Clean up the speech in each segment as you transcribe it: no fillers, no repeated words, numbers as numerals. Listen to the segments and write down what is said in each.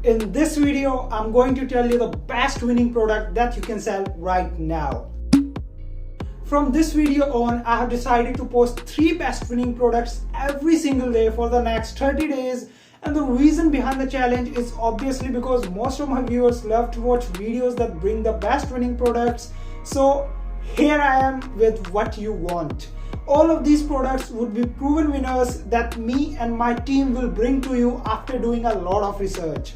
In this video, I'm going to tell you the best winning product that you can sell right now. From this video on, I have decided to post 3 best winning products every single day for the next 30 days. And the reason behind the challenge is obviously because most of my viewers love to watch videos that bring the best winning products. So here I am with what you want. All of these products would be proven winners that me and my team will bring to you after doing a lot of research.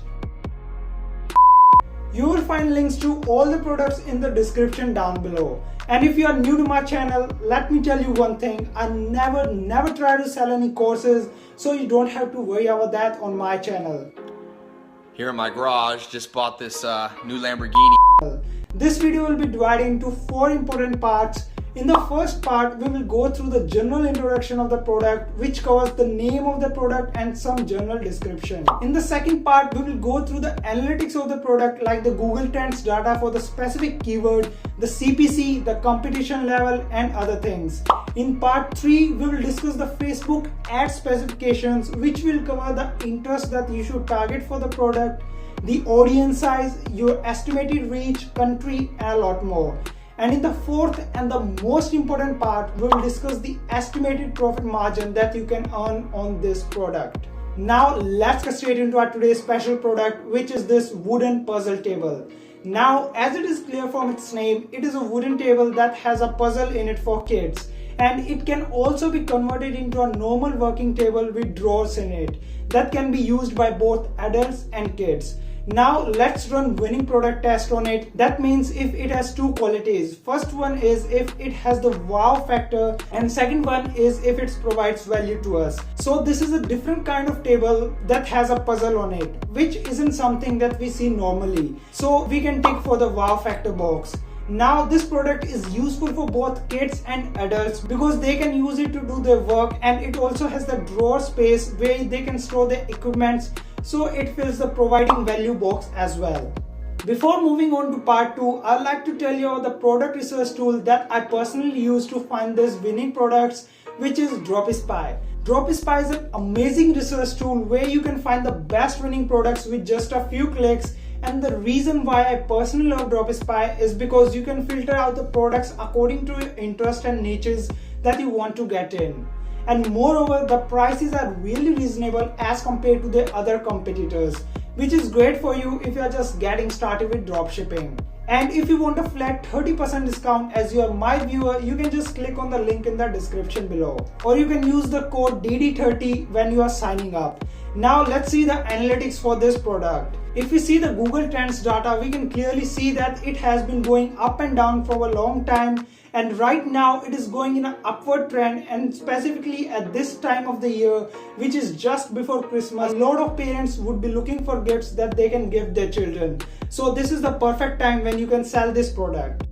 You will find links to all the products in the description down below. And if you are new to my channel, let me tell you one thing. I never try to sell any courses, so you don't have to worry about that on my channel. Here in my garage, just bought this new Lamborghini. This video will be divided into 4 important parts. In the first part, we will go through the general introduction of the product, which covers the name of the product and some general description. In the second part, we will go through the analytics of the product, like the Google Trends data for the specific keyword, the CPC, the competition level, and other things. In part 3, we will discuss the Facebook ad specifications, which will cover the interest that you should target for the product, the audience size, your estimated reach, country, and a lot more. And in the fourth and the most important part, we will discuss the estimated profit margin that you can earn on this product. Now let's get straight into our today's special product, which is this wooden puzzle table. Now, as it is clear from its name, it is a wooden table that has a puzzle in it for kids. And it can also be converted into a normal working table with drawers in it that can be used by both adults and kids. Now let's run winning product test on it. That means if it has 2 qualities. First one is if it has the wow factor, and second one is if it provides value to us. So this is a different kind of table that has a puzzle on it, which isn't something that we see normally. So we can tick for the wow factor box. Now this product is useful for both kids and adults because they can use it to do their work, and it also has the drawer space where they can store their equipments, so it fills the providing value box as well. Before moving on to part 2, I'd like to tell you about the product research tool that I personally use to find these winning products, which is DropSpy. DropSpy is an amazing research tool where you can find the best winning products with just a few clicks. And the reason why I personally love DropSpy is because you can filter out the products according to your interest and niches that you want to get in. And moreover, the prices are really reasonable as compared to the other competitors, which is great for you if you are just getting started with dropshipping. And if you want a flat 30% discount as you are my viewer, you can just click on the link in the description below. Or you can use the code DD30 when you are signing up. Now let's see the analytics for this product. If we see the Google Trends data, we can clearly see that it has been going up and down for a long time. And right now it is going in an upward trend, and specifically at this time of the year, which is just before Christmas, a lot of parents would be looking for gifts that they can give their children. So this is the perfect time when you can sell this product.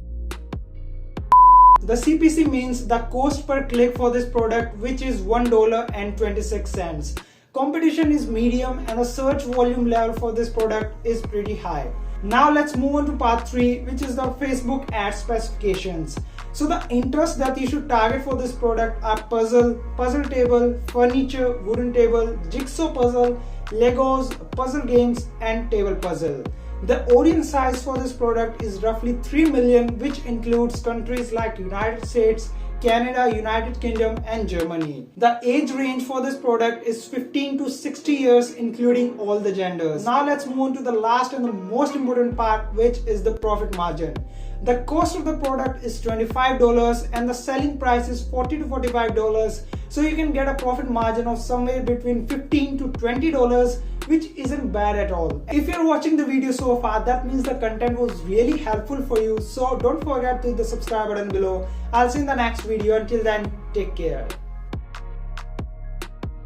The CPC means the cost per click for this product, which is $1.26. Competition is medium and the search volume level for this product is pretty high. Now let's move on to part 3, which is the Facebook ad specifications. So the interests that you should target for this product are puzzle, puzzle table, furniture, wooden table, jigsaw puzzle, Legos, puzzle games, and table puzzle. The audience size for this product is roughly 3 million, which includes countries like United States, Canada, United Kingdom, and Germany. The age range for this product is 15 to 60 years, including all the genders. Now let's move on to the last and the most important part, which is the profit margin. The cost of the product is $25 and the selling price is $40 to $45. So you can get a profit margin of somewhere between $15 to $20, which isn't bad at all. If you're watching the video so far, that means the content was really helpful for you. So don't forget to hit the subscribe button below. I'll see you in the next video. Until then, take care.